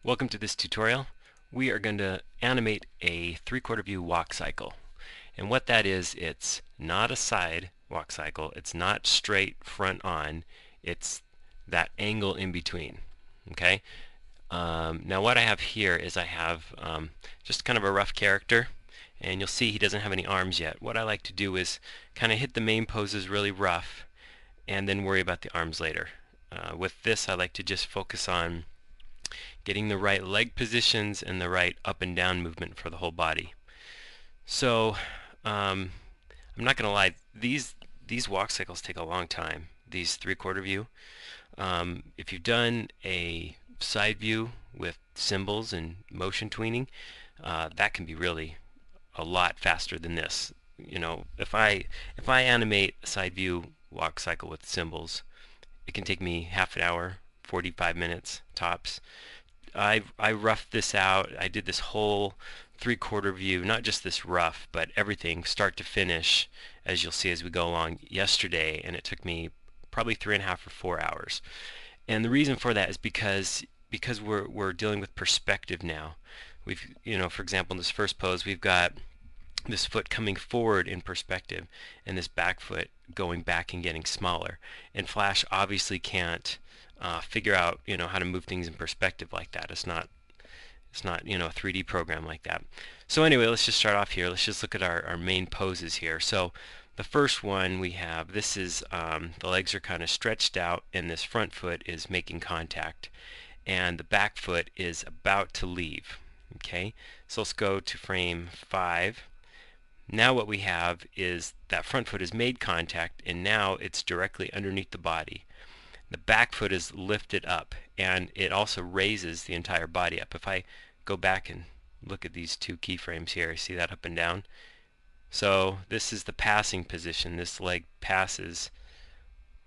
Welcome to this tutorial. We are going to animate a 3/4 view walk cycle. And what that is, it's not a side walk cycle, it's not straight front on, it's that angle in between. Okay? Now what I have here is I have just kind of a rough character, and you'll see he doesn't have any arms yet. What I like to do is kind of hit the main poses really rough and then worry about the arms later. With this I like to just focus on getting the right leg positions and the right up and down movement for the whole body. So I'm not going to lie, these walk cycles take a long time, these 3/4 view. If you've done a side view with symbols and motion tweening, that can be really a lot faster than this. You know, if I animate a side view walk cycle with symbols, it can take me half an hour, 45 minutes tops. I roughed this out. I did this whole 3/4 view, not just this rough, but everything start to finish, as you'll see as we go along, yesterday, and it took me probably 3.5 or 4 hours. And the reason for that is because we're dealing with perspective now. We've, for example, in this first pose, we've got this foot coming forward in perspective and this back foot going back and getting smaller. And Flash obviously can't figure out how to move things in perspective like that. It's not a 3D program like that. So anyway, let's just start off here. Let's just look at our main poses here. So the first one we have, this is the legs are kind of stretched out and this front foot is making contact and the back foot is about to leave. Okay, so let's go to frame 5. Now what we have is that front foot has made contact and now it's directly underneath the body. The back foot is lifted up and it also raises the entire body up. If I go back and look at these two keyframes here, see that up and down? So this is the passing position. This leg passes,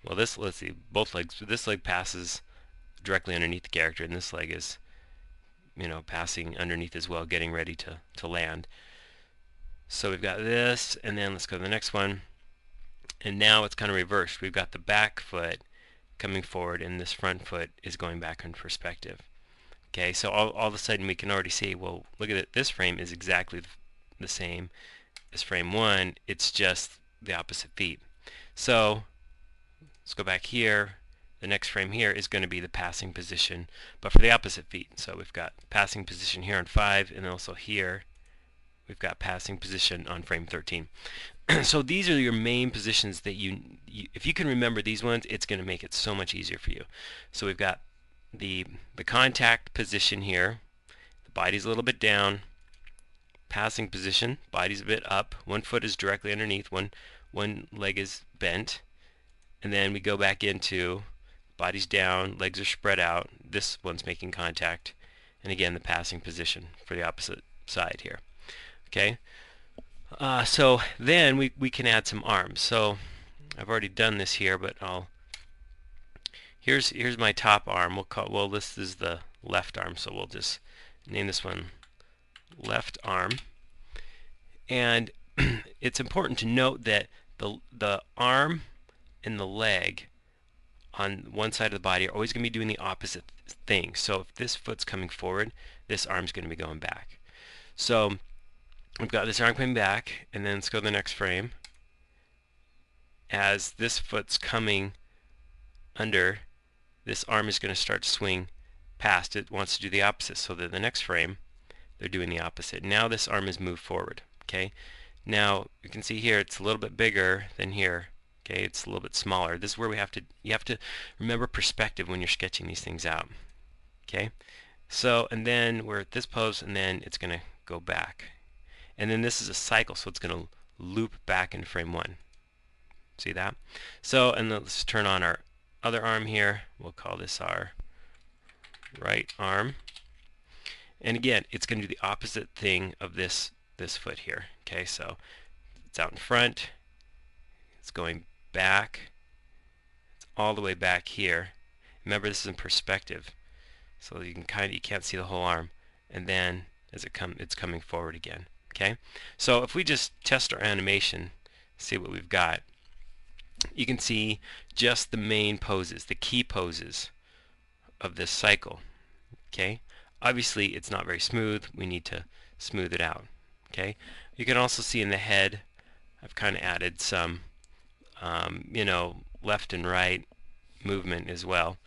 well, let's see, both legs, this leg passes directly underneath the character and this leg is passing underneath as well, getting ready to land. So we've got this, and then let's go to the next one, and now it's kind of reversed. We've got the back foot coming forward and this front foot is going back in perspective. Okay, so all of a sudden we can already see, well, look at it, this frame is exactly the same as frame 1, it's just the opposite feet. So let's go back here. The next frame here is going to be the passing position, but for the opposite feet. So we've got passing position here on 5, and also here we've got passing position on frame 13. So these are your main positions that if you can remember these ones, it's going to make it so much easier for you. So we've got the contact position here, the body's a little bit down, passing position, body's a bit up, one foot is directly underneath, one leg is bent, and then we go back into body's down, legs are spread out, this one's making contact, and again the passing position for the opposite side here. Okay, so then we can add some arms. So I've already done this here, but here's my top arm. Well, this is the left arm, so we'll just name this one left arm. And it's important to note that the arm and the leg on one side of the body are always going to be doing the opposite thing. So if this foot's coming forward, this arm's going to be going back. So we've got this arm coming back, and then let's go to the next frame. As this foot's coming under, this arm is going to start to swing past. It wants to do the opposite, so that the next frame they're doing the opposite. Now this arm is moved forward. Okay, now you can see here it's a little bit bigger than here. Okay, it's a little bit smaller. This is where you have to remember perspective when you're sketching these things out. Okay, so and then we're at this pose, and then it's going to go back. And then this is a cycle, so it's going to loop back in frame 1. See that? So, and let's turn on our other arm here. We'll call this our right arm. And again, it's going to do the opposite thing of this foot here. Okay, so it's out in front. It's going back. It's all the way back here. Remember, this is in perspective, so you can't see the whole arm. And then as it's coming forward again. Okay, so if we just test our animation, see what we've got, you can see just the main poses, the key poses of this cycle. Okay, obviously it's not very smooth. We need to smooth it out. Okay. You can also see in the head I've kind of added some left and right movement as well.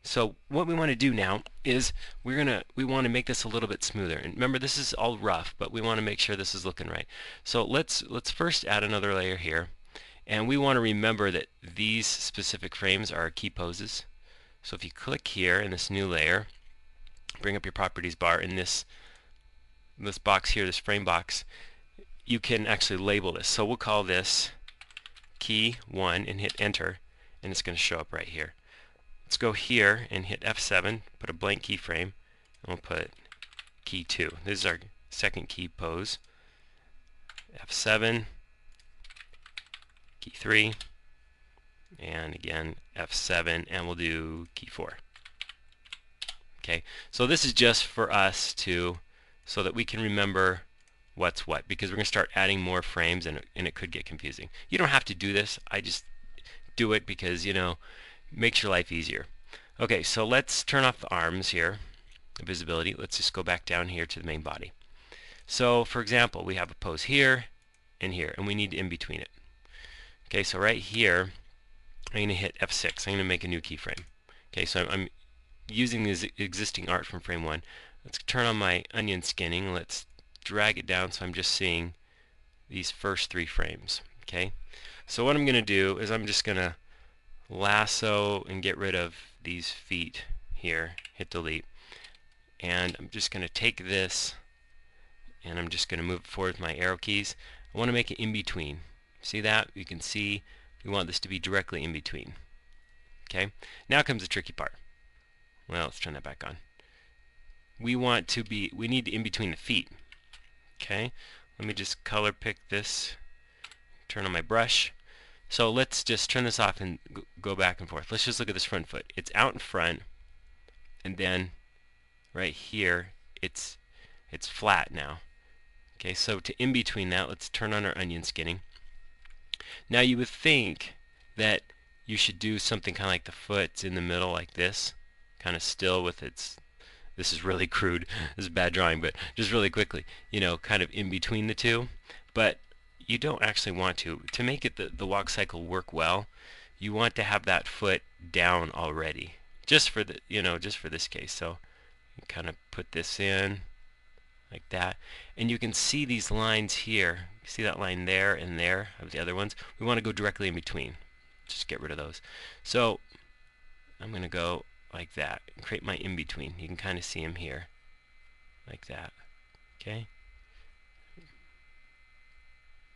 So what we want to do now is we want to make this a little bit smoother. And remember, this is all rough, but we want to make sure this is looking right. So let's first add another layer here, and we want to remember that these specific frames are key poses. So if you click here in this new layer, bring up your properties bar in this box here, this frame box, you can actually label this. So we'll call this key 1 and hit enter, and it's going to show up right here. Let's go here and hit F7, put a blank keyframe, and we'll put key 2. This is our second key pose. F7, key 3, and again F7, and we'll do key 4. Okay, so this is just for us so that we can remember what's what, because we're going to start adding more frames and it could get confusing. You don't have to do this. I just do it because, makes your life easier. Okay, so let's turn off the arms here, the visibility. Let's just go back down here to the main body. So for example, we have a pose here, and we need in between it. Okay, so right here, I'm going to hit F6. I'm going to make a new keyframe. Okay, so I'm using this existing art from frame 1. Let's turn on my onion skinning. Let's drag it down so I'm just seeing these first 3 frames. Okay, so what I'm going to do is I'm just going to lasso and get rid of these feet here, hit delete, and I'm just going to take this and I'm just going to move it forward with my arrow keys. I want to make it in between. See that? You can see we want this to be directly in between. Okay, now comes the tricky part. Well, let's turn that back on. We need to in between the feet. Okay, let me just color pick this, turn on my brush. So let's just turn this off and go back and forth. Let's just look at this front foot. It's out in front, and then right here it's flat now. Okay, so to in between that, let's turn on our onion skinning. Now you would think that you should do something kind of like the foot's in the middle like this, kind of still with its, this is really crude, this is bad drawing, but just really quickly, kind of in between the two. But you don't actually want to. To make it the walk cycle work well, you want to have that foot down already, just for this case. So you kind of put this in like that, and you can see these lines here. See that line there and there of the other ones? We want to go directly in between. Just get rid of those. So I'm going to go like that and create my in between. You can kind of see them here, like that. Okay.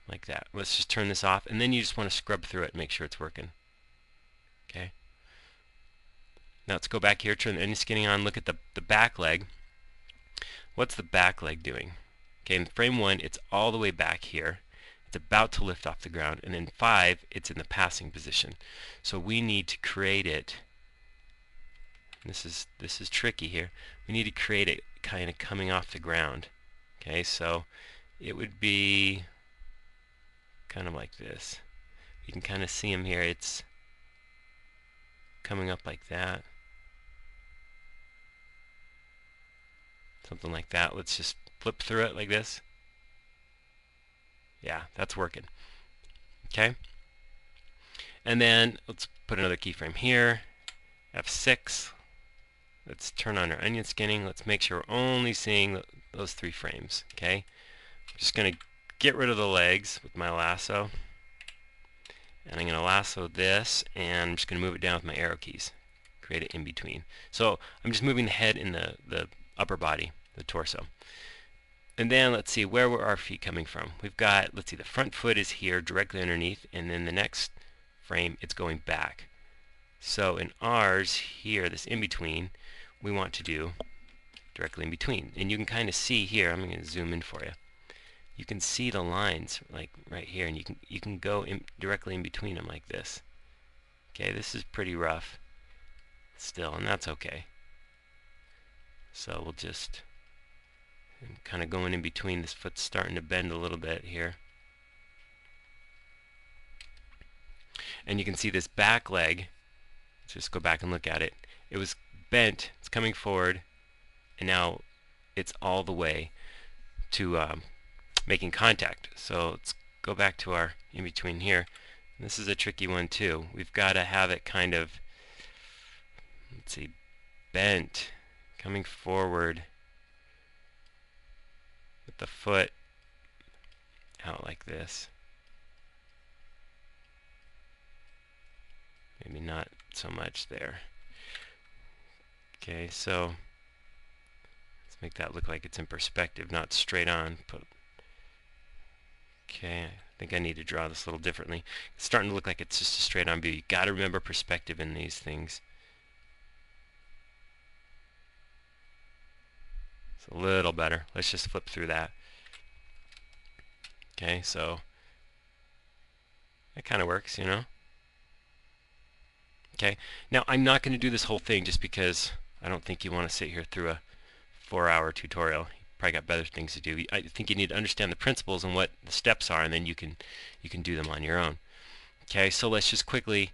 Like that. Let's just turn this off, and then you just want to scrub through it and make sure it's working. Okay. Now let's go back here, turn the onion skinning on, look at the back leg. What's the back leg doing? Okay, in frame 1, it's all the way back here. It's about to lift off the ground, and in 5, it's in the passing position. So we need to create it. This is tricky here. We need to create it kind of coming off the ground. Okay, so it would be kind of like this. You can kind of see him here. It's coming up like that. Something like that. Let's just flip through it like this. Yeah, that's working. Okay. And then let's put another keyframe here. F6. Let's turn on our onion skinning. Let's make sure we're only seeing those 3 frames. Okay. I'm just going to get rid of the legs with my lasso, and I'm going to lasso this, and I'm just going to move it down with my arrow keys, create it in between. So I'm just moving the head in the upper body, the torso. And then let's see, where were our feet coming from? We've got, let's see, the front foot is here directly underneath, and then the next frame it's going back. So in ours here, this in between, we want to do directly in between. And you can kind of see here, I'm going to zoom in for you. You can see the lines like right here, and you can go directly in between them like this. Okay, this is pretty rough still, and that's okay. So we'll just kind of going in between. This foot's starting to bend a little bit here, and you can see this back leg. Let's just go back and look at it. It was bent, it's coming forward, and now it's all the way to making contact. So let's go back to our in-between here. This is a tricky one too. We've got to have it kind of, let's see, bent, coming forward with the foot out like this. Maybe not so much there. Okay, so let's make that look like it's in perspective, not straight on. Okay, I think I need to draw this a little differently. It's starting to look like it's just a straight on view. You got to remember perspective in these things. It's a little better. Let's just flip through that. Okay, so that kind of works, you know. Okay, now I'm not going to do this whole thing just because I don't think you want to sit here through a 4-hour tutorial. You probably got better things to do. I think you need to understand the principles and what the steps are, and then you can do them on your own. Okay, so let's just quickly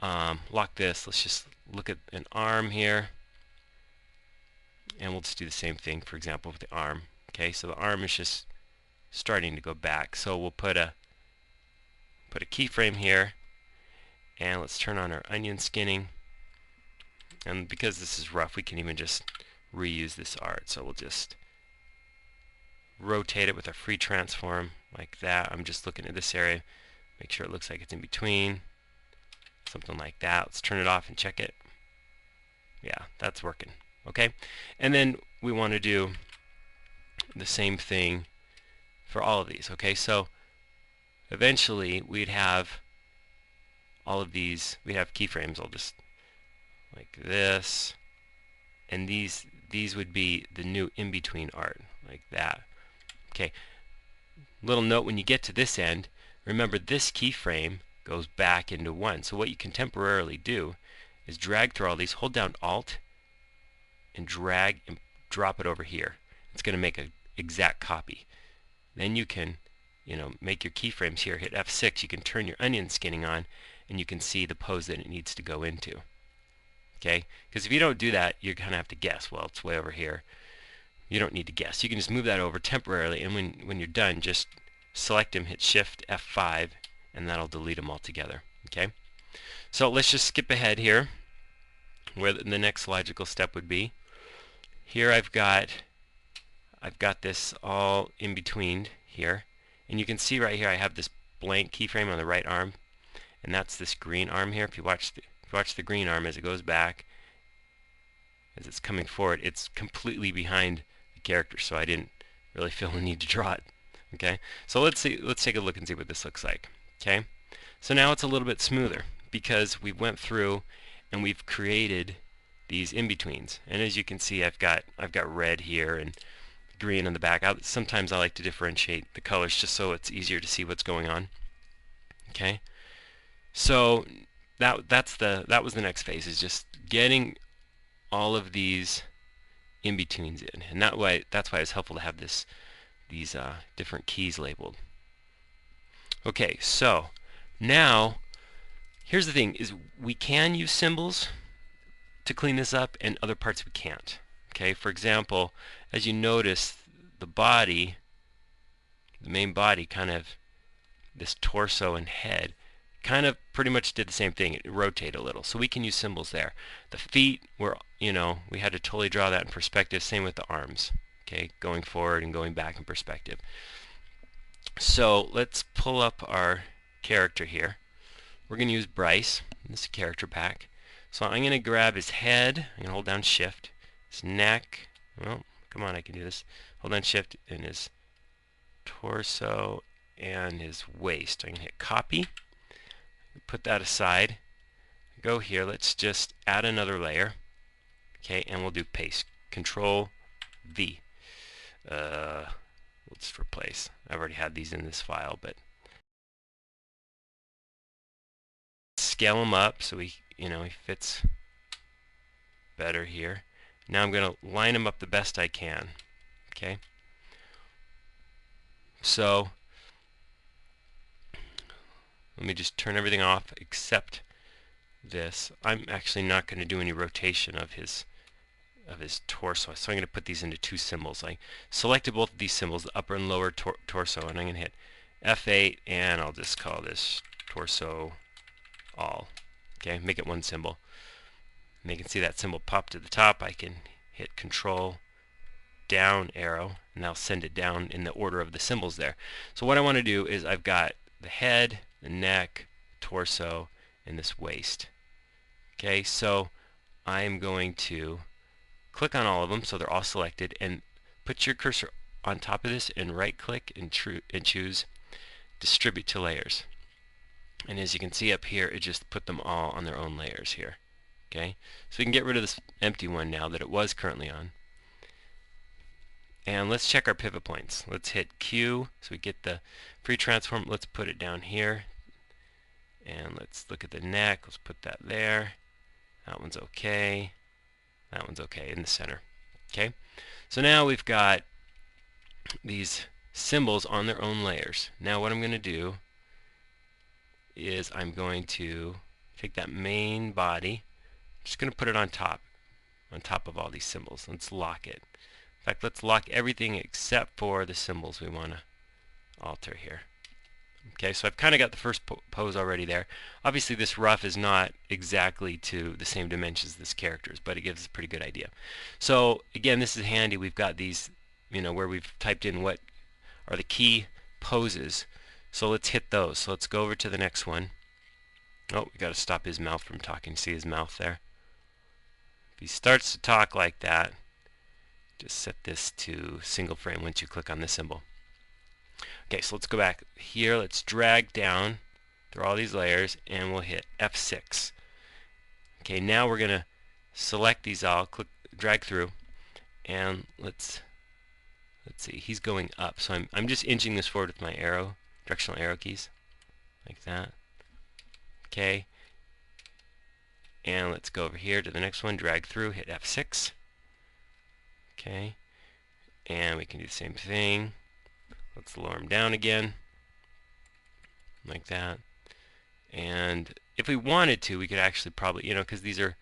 lock this. Let's just look at an arm here, and we'll just do the same thing, for example, with the arm. Okay, so the arm is just starting to go back, so we'll put a keyframe here, and let's turn on our onion skinning. And because this is rough, we can even just reuse this art. So we'll just rotate it with a free transform like that. I'm just looking at this area, make sure it looks like it's in between, something like that. Let's turn it off and check it. Yeah, that's working. Okay, and then we want to do the same thing for all of these. Okay, so eventually we'd have all of these, we have keyframes. I'll just like this, and these would be the new in-between art, like that. Okay, little note, when you get to this end, remember this keyframe goes back into 1. So what you can temporarily do is drag through all these, hold down Alt, and drag and drop it over here. It's going to make an exact copy. Then you can, you know, make your keyframes here. Hit F6. You can turn your onion skinning on, and you can see the pose that it needs to go into. Okay, because if you don't do that, you're going to have to guess. Well, it's way over here. You don't need to guess. You can just move that over temporarily, and when you're done, just select them, hit Shift F5, and that'll delete them all together. Okay, so let's just skip ahead here, where the next logical step would be. Here I've got this all in between here, and you can see right here I have this blank keyframe on the right arm, and that's this green arm here. If you watch the green arm as it goes back, as it's coming forward, it's completely behind the character, so I didn't really feel the need to draw it. Okay, so let's take a look and see what this looks like. Okay, so now it's a little bit smoother because we went through and we've created these in-betweens, and as you can see, I've got red here and green on the back. Sometimes I like to differentiate the colors just so it's easier to see what's going on. Okay, so that was the next phase, is just getting all of these in-betweens in, and that's why it's helpful to have these different keys labeled. Okay, so now here's the thing: is we can use symbols to clean this up, and other parts we can't. Okay, for example, as you notice, the main body, kind of this torso and head, kind of pretty much did the same thing. It rotated a little, so we can use symbols there. The feet were, we had to totally draw that in perspective. Same with the arms. Okay, going forward and going back in perspective. So let's pull up our character here. We're going to use Bryce. This is a character pack. So I'm going to grab his head. I'm going to hold down Shift. His neck. Well, come on, I can do this. Hold down Shift, and his torso and his waist. I'm going to hit Copy. Put that aside. Go here. Let's just add another layer. Okay, and we'll do Paste. Control V. Let's replace. I've already had these in this file, but scale him up so he fits better here. Now I'm going to line him up the best I can. Okay, so let me just turn everything off except this. I'm actually not going to do any rotation of his of his torso. So I'm going to put these into two symbols. I selected both of these symbols, the upper and lower torso, and I'm going to hit F8, and I'll just call this torso all. Okay, make it one symbol. And you can see that symbol pop to the top. I can hit Control down arrow, and I'll send it down in the order of the symbols there. So what I want to do is I've got the head, the neck, torso, and this waist. Okay, so I'm going to click on all of them so they're all selected, and put your cursor on top of this and right click and choose Distribute to Layers. And as you can see up here, it just put them all on their own layers here. Okay, so we can get rid of this empty one now that it was currently on. And let's check our pivot points. Let's hit Q so we get the free transform. Let's put it down here. And let's look at the neck. Let's put that there. That one's okay. That one's okay in the center. Okay, so now we've got these symbols on their own layers. Now what I'm going to do is I'm going to take that main body, just going to put it on top of all these symbols. Let's lock it. In fact, let's lock everything except for the symbols we want to alter here. Okay, so I've kind of got the first pose already there. Obviously this rough is not exactly to the same dimensions as this character's, but it gives us a pretty good idea. So again, this is handy. We've got these, where we've typed in what are the key poses. So let's hit those. So let's go over to the next one. Oh, we got to stop his mouth from talking. See his mouth there? If he starts to talk like that, just set this to single frame once you click on the symbol. Okay, so let's go back here. Let's drag down through all these layers, and we'll hit F6. Okay, now we're going to select these all, drag through, and let's see. He's going up, so I'm just inching this forward with my directional arrow keys, like that. Okay, and let's go over here to the next one. Drag through, hit F6. Okay, and we can do the same thing. Let's lower them down again, like that. And if we wanted to, we could actually probably, because these are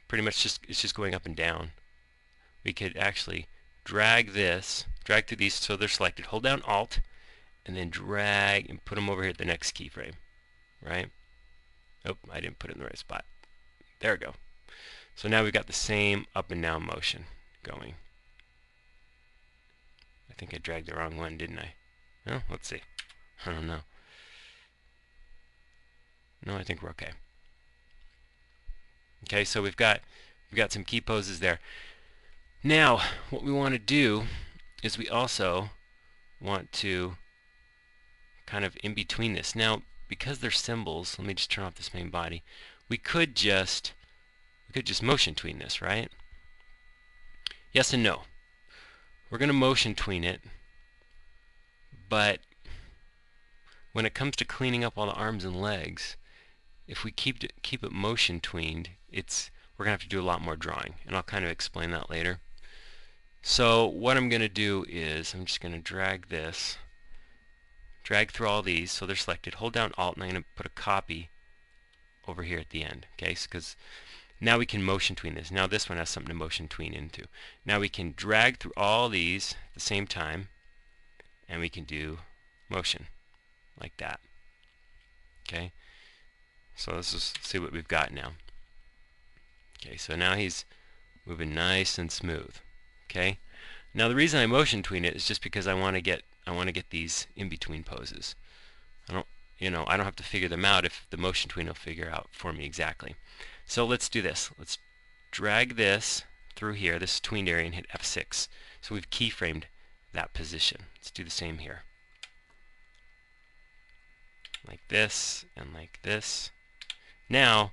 pretty much it's just going up and down. We could actually drag through these so they're selected. Hold down Alt, and then drag and put them over here at the next keyframe, right? Oh, I didn't put it in the right spot. There we go. So now we've got the same up and down motion going. I think I dragged the wrong one, didn't I? Well, let's see. I don't know. No, I think we're okay. Okay, so we've got some key poses there. Now, what we want to do is we also want to kind of in between this. Now, because they're symbols, let me just turn off this main body. We could just motion tween this, right? Yes and no. We're going to motion tween it, but when it comes to cleaning up all the arms and legs, if we keep it motion tweened, we're going to have to do a lot more drawing, and I'll kind of explain that later. So what I'm going to do is I'm just going to drag through all these so they're selected. Hold down Alt, and I'm going to put a copy over here at the end. Okay, because now we can motion tween this. Now this one has something to motion tween into. Now we can drag through all these at the same time, and we can do motion like that. Okay, so let's just see what we've got now. Okay, so now he's moving nice and smooth. Okay, now the reason I motion tween it is just because I want to get these in between poses. I don't have to figure them out if the motion tween will figure out for me exactly. So let's do this. Let's drag this through here, this tweened area, and hit F6. So we've keyframed that position. Let's do the same here. Like this and like this. Now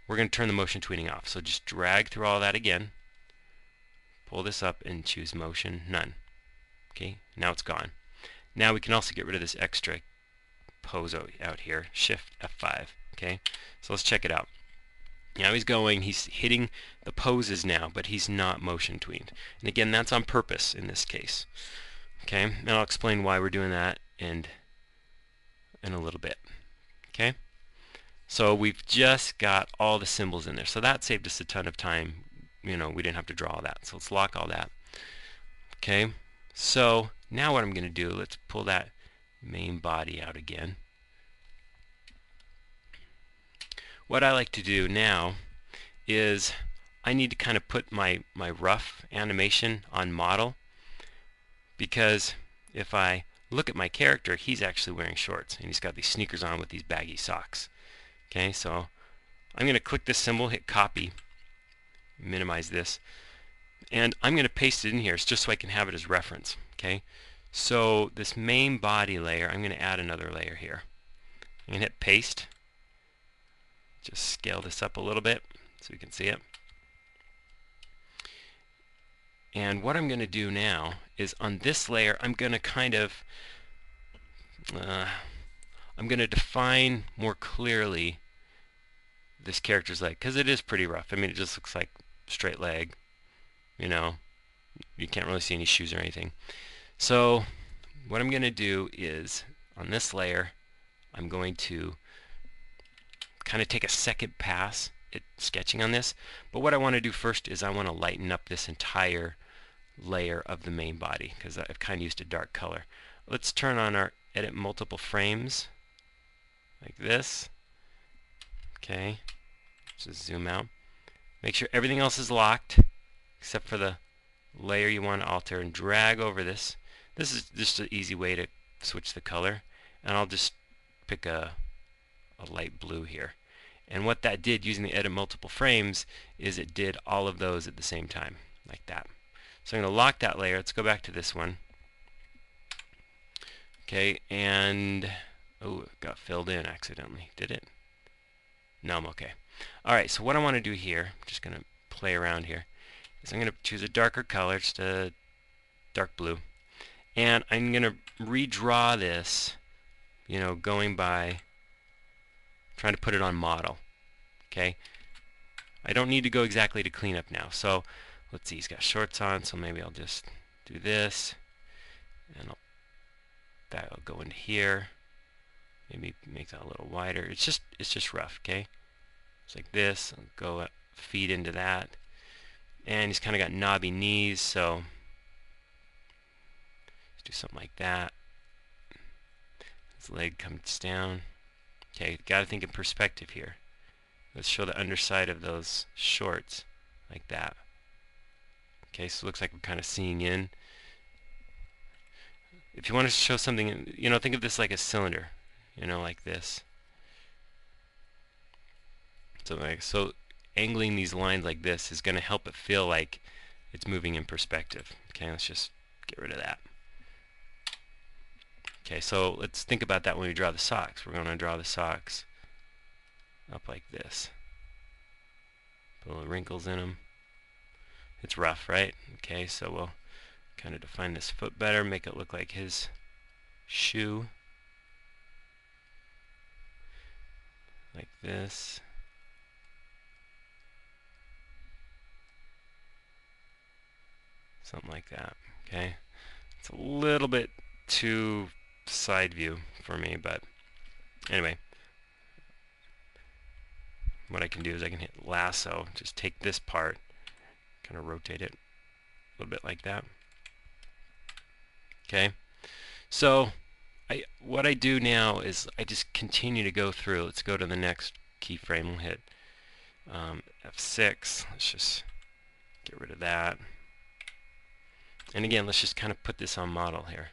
we're going to turn the motion tweening off. So just drag through all that again. Pull this up and choose motion none. Okay, now it's gone. Now we can also get rid of this extra pose out here. Shift F5. Okay, so let's check it out. Now he's hitting the poses now, but he's not motion tweened. And again, that's on purpose in this case. Okay, and I'll explain why we're doing that in a little bit. Okay, so we've just got all the symbols in there. So that saved us a ton of time, we didn't have to draw all that. So let's lock all that. Okay, so now what I'm going to do, let's pull that main body out again. What I like to do now is I need to kind of put my rough animation on model, because if I look at my character, he's actually wearing shorts and he's got these sneakers on with these baggy socks. Okay, so I'm going to click this symbol, hit copy, minimize this, and I'm going to paste it in here just so I can have it as reference. Okay, so this main body layer, I'm going to add another layer here. I'm going to hit paste, just scale this up a little bit so you can see it. And what I'm going to do now is on this layer, I'm going to kind of I'm going to define more clearly this character's leg, because it is pretty rough. I mean, it just looks like straight leg, you can't really see any shoes or anything. So what I'm going to do is on this layer, I'm going to kind of take a second pass at sketching on this, but what I want to do first is I want to lighten up this entire layer of the main body, because I've kind of used a dark color. Let's turn on our edit multiple frames like this. Okay, just zoom out. Make sure everything else is locked except for the layer you want to alter, and drag over this. This is just an easy way to switch the color, and I'll just pick a light blue here. And what that did using the edit multiple frames is it did all of those at the same time, like that. So I'm going to lock that layer. Let's go back to this one. Okay, and oh, it got filled in accidentally. Did it? No, I'm okay. Alright, so what I want to do here, I'm just going to play around here, is I'm going to choose a darker color, just a dark blue, and I'm going to redraw this, going by trying to put it on model. Okay, I don't need to go exactly to cleanup now. So let's see, he's got shorts on, so maybe I'll just do this, and that'll go into here. Maybe make that a little wider. It's just rough. Okay, it's like this. I'll go up, feed into that, and he's kind of got knobby knees, so let's do something like that. His leg comes down. Okay, got to think in perspective here. Let's show the underside of those shorts like that. Okay, so it looks like we're kind of seeing in. If you want to show something, think of this like a cylinder, like this. So angling these lines like this is going to help it feel like it's moving in perspective. Okay, let's just get rid of that. Okay, so let's think about that when we draw the socks. We're going to draw the socks up like this. Put little wrinkles in them. It's rough, right? Okay, so we'll kind of define this foot better, make it look like his shoe. Like this. Something like that, okay? It's a little bit too side view for me, but anyway. What I can do is I can hit lasso, just take this part, kind of rotate it a little bit like that. Okay, so what I do now is I just continue to go through. Let's go to the next keyframe. We'll hit F6. Let's just get rid of that. And again, let's just kind of put this on model here.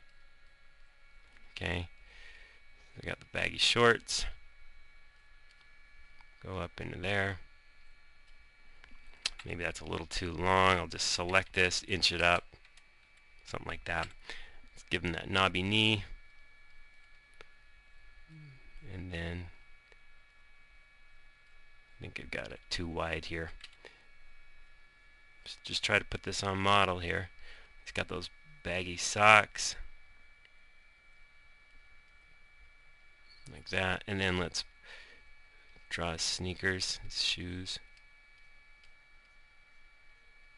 Okay, we got the baggy shorts. Go up into there. Maybe that's a little too long. I'll just select this, inch it up, something like that. Let's give him that knobby knee. And then I think I've got it too wide here. Just try to put this on model here. He's got those baggy socks. Like that. And then let's draw his sneakers, his shoes.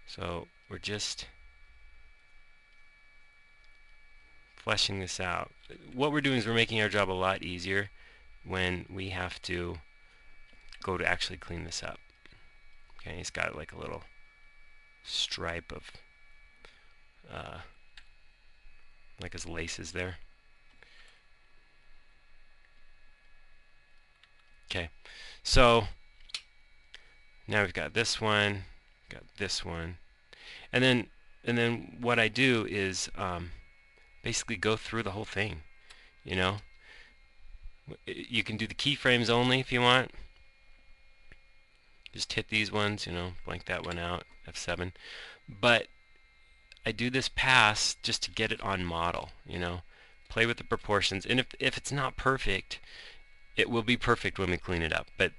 So we're just fleshing this out. What we're doing is we're making our job a lot easier when we have to go to actually clean this up. Okay, he's got like a little stripe of like his laces there. Okay, so now we've got this one, got this one, and then what I do is basically go through the whole thing. You know, you can do the keyframes only if you want. Just hit these ones, you know, blank that one out, F7. But I do this pass just to get it on model, you know. Play with the proportions, and if it's not perfect, it will be perfect when we clean it up. But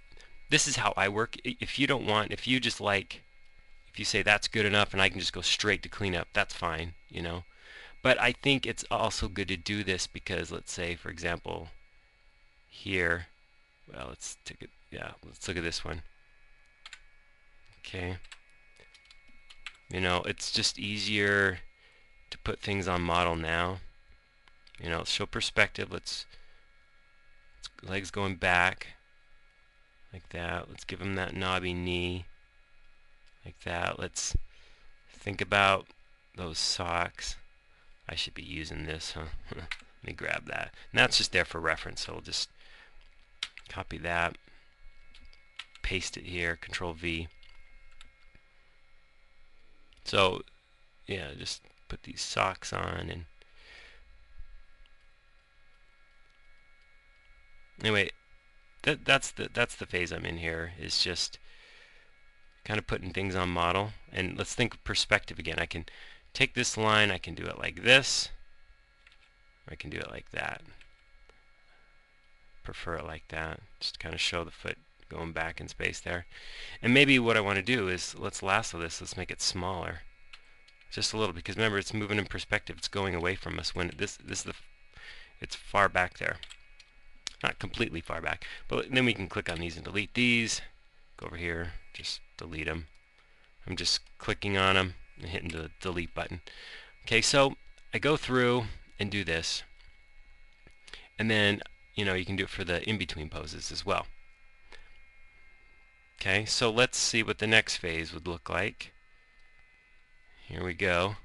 this is how I work. If you don't want, if you just like, if you say that's good enough and I can just go straight to cleanup, that's fine, you know. But I think it's also good to do this because, let's say, for example, here, well, let's take it, yeah, let's look at this one. Okay. You know, it's just easier to put things on model now. You know, let's show perspective. Let's legs going back like that. Let's give him that knobby knee like that. Let's think about those socks. I should be using this, huh? Let me grab that. And that's just there for reference, so we'll just copy that, paste it here, Control V. So yeah, just put these socks on, and anyway, that's the phase I'm in here, is just kind of putting things on model. And let's think of perspective again. I can take this line, I can do it like this, or I can do it like that. Prefer it like that, just to kind of show the foot going back in space there. And maybe what I want to do is, let's lasso this, let's make it smaller just a little, because remember, it's moving in perspective, it's going away from us when it's far back there, not completely far back. But then we can click on these and delete these, go over here, just delete them. I'm just clicking on them and hitting the delete button. Okay, so I go through and do this, and then, you know, you can do it for the in-between poses as well. Okay, so let's see what the next phase would look like. Here we go.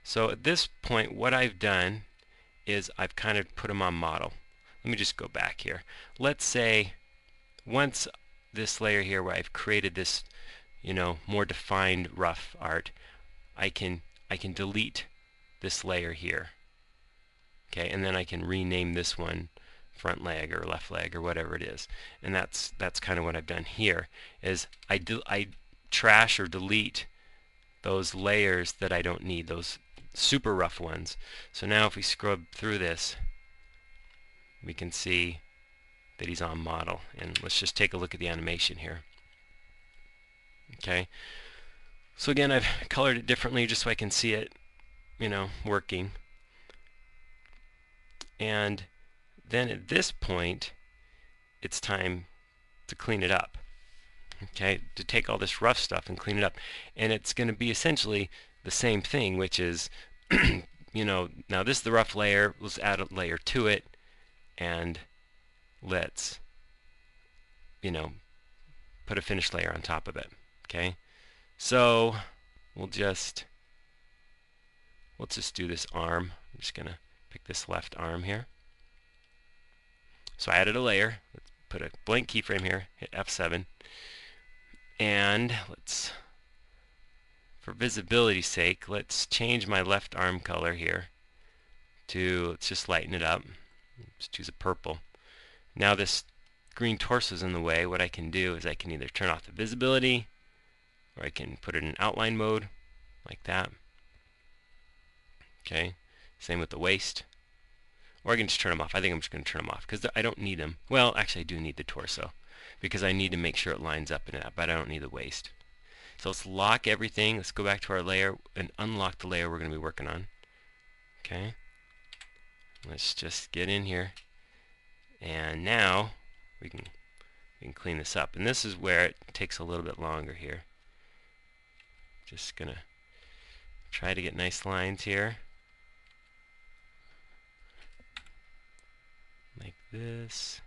So at this point, what I've done is I've kind of put them on model. Let me just go back here. Let's say once this layer here where I've created this, you know, more defined rough art, I can delete this layer here. Okay, and then I can rename this one front leg or left leg or whatever it is. And that's kind of what I've done here, is I trash or delete those layers that I don't need, those super rough ones. So now if we scrub through this, we can see that he's on model. And let's just take a look at the animation here. Okay, so again, I've colored it differently just so I can see it, you know, working. And then at this point, it's time to clean it up. Okay, to take all this rough stuff and clean it up. And it's going to be essentially the same thing, which is, you know, now this is the rough layer, let's add a layer to it, and let's, you know, put a finished layer on top of it. Okay, so let's just do this arm. I'm just going to pick this left arm here. So I added a layer. Let's put a blank keyframe here, hit F7, and let's, for visibility's sake, let's change my left arm color here to, let's just lighten it up. Let's choose a purple. Now this green torso is in the way. What I can do is I can either turn off the visibility, or I can put it in outline mode like that. Okay, same with the waist. Or I can just turn them off. I think I'm just going to turn them off because I don't need them. Well, actually I do need the torso because I need to make sure it lines up in that, but I don't need the waist. So let's lock everything. Let's go back to our layer and unlock the layer we're going to be working on. Okay. Let's just get in here. And now we can clean this up. And this is where it takes a little bit longer here. Just going to try to get nice lines here. Like this.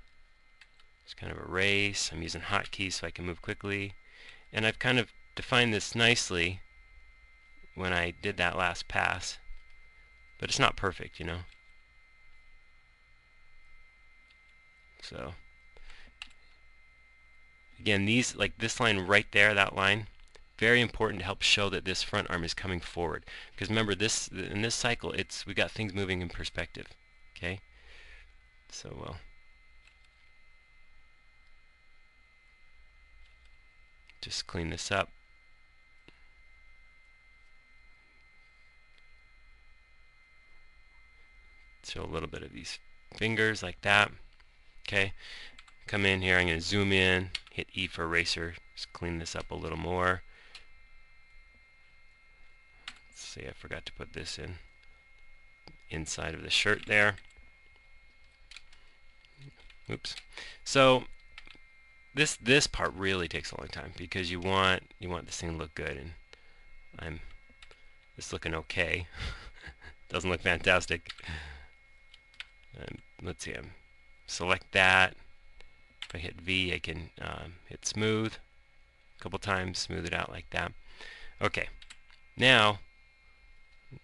Just kind of erase. I'm using hotkeys so I can move quickly. And I've kind of defined this nicely when I did that last pass, but it's not perfect, you know. So again, these, like this line right there, that line, very important to help show that this front arm is coming forward. Because remember, this in this cycle, we got things moving in perspective. Okay, so we'll just clean this up. Show a little bit of these fingers like that. Okay, come in here, I'm going to zoom in, hit E for eraser, just clean this up a little more. Let's see, I forgot to put this in inside of the shirt there. Oops. So this part really takes a long time because you want this thing to look good, and it's looking okay. Doesn't look fantastic. And let's see, select that. If I hit V, I can hit smooth a couple times, smooth it out like that. Okay, now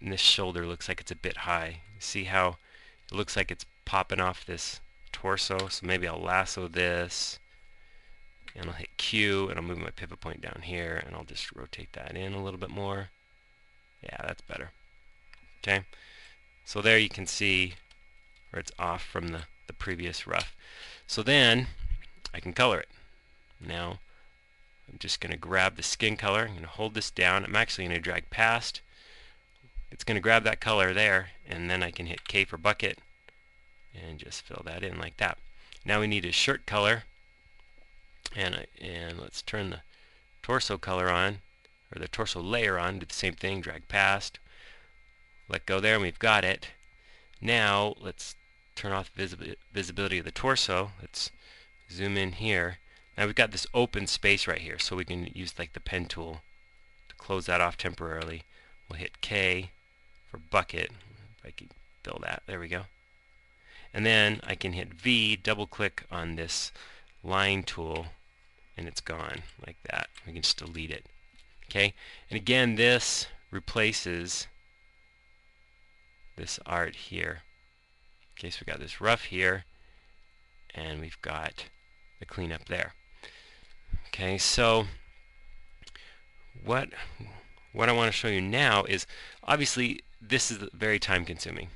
this shoulder looks like it's a bit high. See how it looks like it's popping off this torso? So maybe I'll lasso this, and I'll hit Q, and I'll move my pivot point down here, and I'll just rotate that in a little bit more. Yeah, that's better. Okay, so there you can see where it's off from the previous rough. So then I can color it. Now I'm just going to grab the skin color. I'm going to hold this down. I'm actually going to drag past. It's going to grab that color there, and then I can hit K for bucket and just fill that in like that. Now we need a shirt color, and let's turn the torso color on, or the torso layer on. Do the same thing, drag past, let go there, and we've got it. Now let's turn off visibility of the torso. Let's zoom in here. Now we've got this open space right here, so we can use like the pen tool to close that off temporarily. We'll hit K for bucket. If I can fill that, there we go. And then I can hit V, double click on this line tool, and it's gone like that. We can just delete it. Okay, and again, this replaces this art here. Okay, so we got this rough here, and we've got the cleanup there. Okay, so what I want to show you now is, obviously this is very time consuming.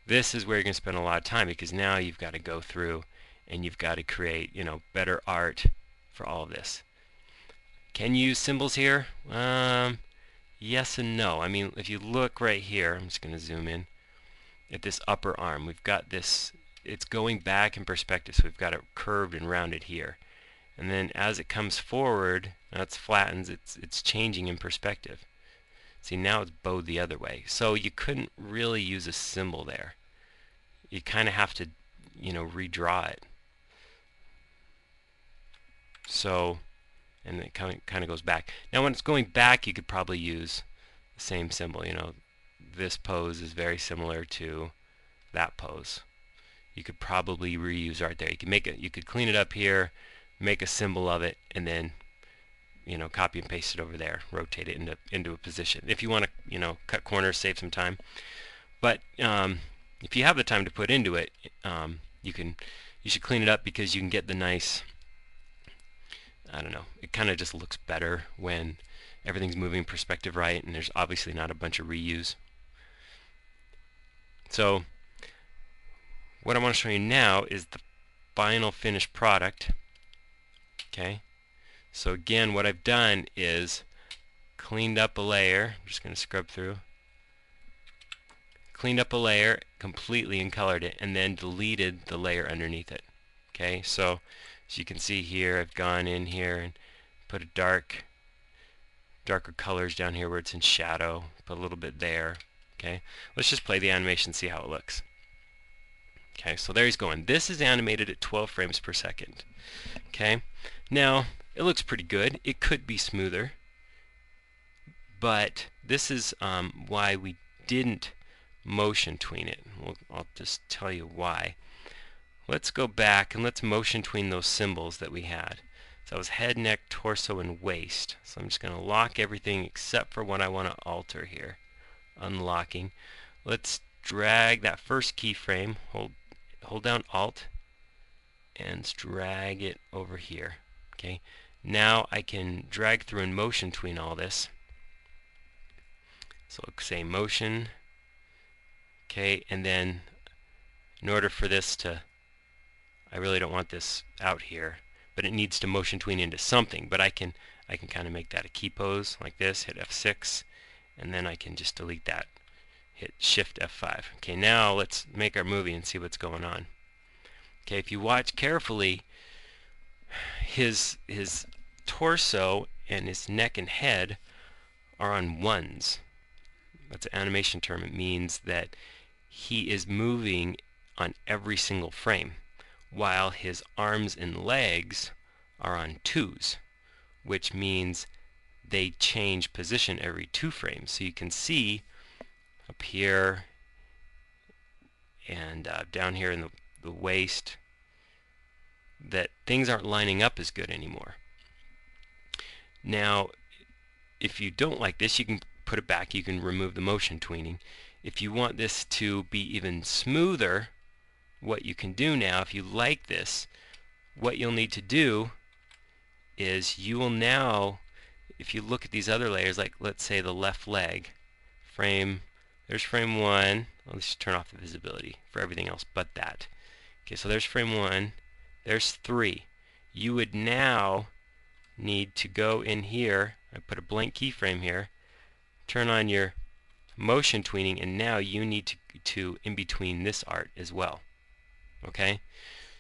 This is where you're going to spend a lot of time, because now you've got to go through and you've got to create, you know, better art for all of this. Can you use symbols here? Yes and no. I mean, if you look right here, I'm just going to zoom in at this upper arm. We've got this, it's going back in perspective, so we've got it curved and rounded here. And then as it comes forward, now it flattens, it's changing in perspective. See, now it's bowed the other way. So you couldn't really use a symbol there. You kind of have to, you know, redraw it. So, and it kind of goes back. Now when it's going back, you could probably use the same symbol. You know, this pose is very similar to that pose. You could probably reuse art there. You could make it, you could clean it up here, make a symbol of it, and then, you know, copy and paste it over there, rotate it into a position. If you want to, you know, cut corners, save some time. But if you have the time to put into it, you should clean it up, because you can get the nice, I don't know, it kind of just looks better when everything's moving perspective right, and there's obviously not a bunch of reuse. So what I want to show you now is the final finished product. Okay, so again, what I've done is cleaned up a layer. I'm just going to scrub through. Cleaned up a layer completely and colored it, and then deleted the layer underneath it. Okay, so as you can see here, I've gone in here and put a darker colors down here where it's in shadow. Put a little bit there. Okay, let's just play the animation and see how it looks. Okay, so there he's going. This is animated at 12 frames per second. Okay, now it looks pretty good. It could be smoother, but this is why we didn't motion tween it. I'll just tell you why. Let's go back and let's motion tween those symbols that we had. So that was head, neck, torso, and waist. So I'm just going to lock everything except for what I want to alter here. Unlocking. Let's drag that first keyframe. Hold down Alt and drag it over here. Okay. Now I can drag through and motion tween all this. So say motion. Okay, and then in order for this to, I really don't want this out here, but it needs to motion tween into something. But I can kind of make that a key pose like this. Hit F6, and then I can just delete that. Hit Shift F5. Okay, now let's make our movie and see what's going on. Okay, if you watch carefully, his torso and his neck and head are on ones. That's an animation term. It means that he is moving on every single frame, while his arms and legs are on twos, which means they change position every 2 frames. So you can see up here and down here in the waist that things aren't lining up as good anymore. Now, if you don't like this, you can put it back. You can remove the motion tweening. If you want this to be even smoother, what you can do now, if you like this, what you'll need to do is you will now, if you look at these other layers, like let's say the left leg, there's frame 1. Let's just turn off the visibility for everything else but that. Okay, so there's frame 1, there's 3. You would now need to go in here, I put a blank keyframe here, turn on your motion tweening, and now you need to in between this art as well. Okay,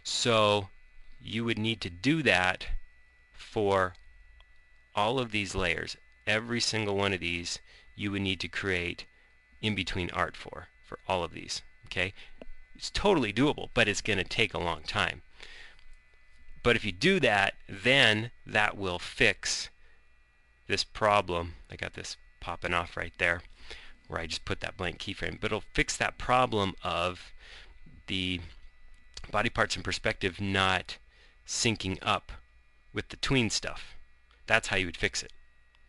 so you would need to do that for all of these layers. Every single one of these you would need to create in between art for all of these. Okay, it's totally doable, but it's going to take a long time. But if you do that, then that will fix this problem. I got this popping off right there where I just put that blank keyframe, but it'll fix that problem of the body parts in perspective not syncing up with the tween stuff. That's how you would fix it.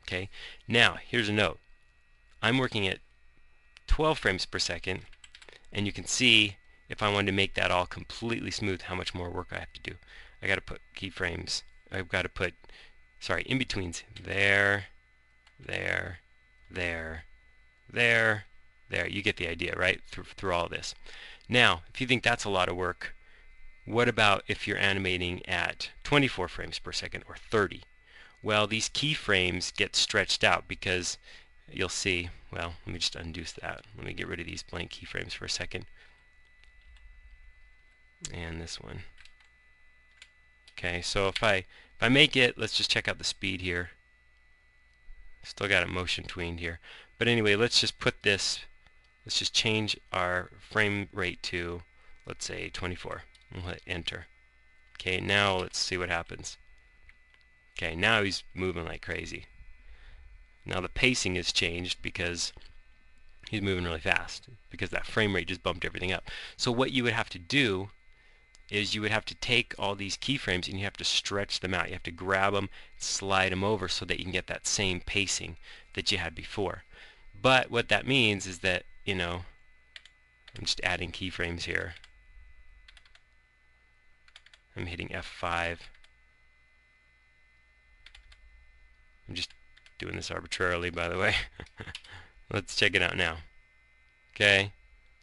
Okay, now here's a note. I'm working at 12 frames per second, and you can see if I wanted to make that all completely smooth how much more work I have to do. I got to put keyframes, I've got to put, in-betweens there, there, there, there, there. You get the idea, right? Through all this. Now, if you think that's a lot of work, what about if you're animating at 24 frames per second or 30? Well, these keyframes get stretched out because you'll see, well, let me just undo that. Let me get rid of these blank keyframes for a second. And this one. Okay, so if I make it, let's just check out the speed here. Still got it motion tweened here. But anyway, let's just put this, let's just change our frame rate to, let's say 24. We'll hit enter. Okay, now let's see what happens. Okay, now he's moving like crazy. Now the pacing has changed because he's moving really fast, because that frame rate just bumped everything up. So what you would have to do is you would have to take all these keyframes and you have to stretch them out. You have to grab them, slide them over so that you can get that same pacing that you had before. But what that means is that, I'm just adding keyframes here. I'm hitting F5. I'm just doing this arbitrarily, by the way. Let's check it out now. Okay,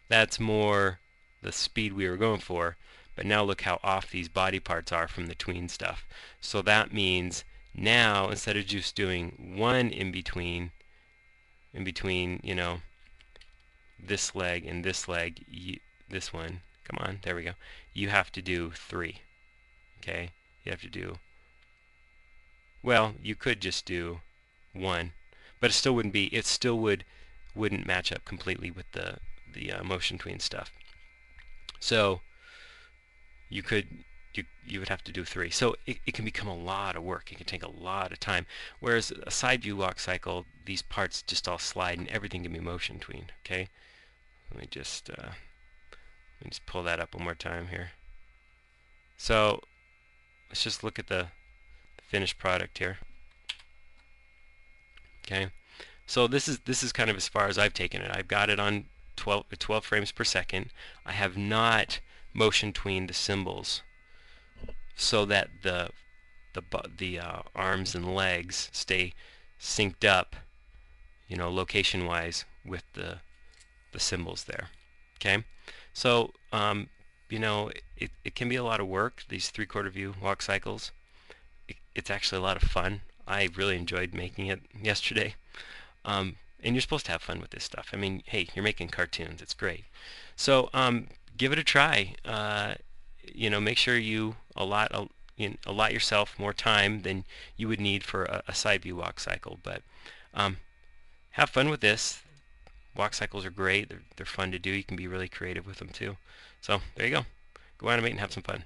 that's more the speed we were going for. But now look how off these body parts are from the tween stuff. So that means now, instead of just doing one in between, this leg and this leg, this one, come on, there we go. You have to do 3. Okay, you have to do, well, you could just do 1, but it still wouldn't be, wouldn't match up completely with the motion tween stuff. So you would have to do 3. So it can become a lot of work. It can take a lot of time. Whereas a side view walk cycle, these parts just all slide and everything can be motion tweened. Okay, let me just pull that up one more time here. So let's just look at the finished product here. Okay, so this is kind of as far as I've taken it. I've got it on 12 frames per second. I have not motion tweened the symbols so that the arms and legs stay synced up, you know, location wise with the symbols there. Okay, so you know, it can be a lot of work, these 3/4 view walk cycles. It's actually a lot of fun. I really enjoyed making it yesterday. And you're supposed to have fun with this stuff. I mean, hey, you're making cartoons. It's great. So give it a try. You know, make sure you allot yourself more time than you would need for a side view walk cycle. But have fun with this. Walk cycles are great. They're fun to do. You can be really creative with them too. So there you go. Go animate and have some fun.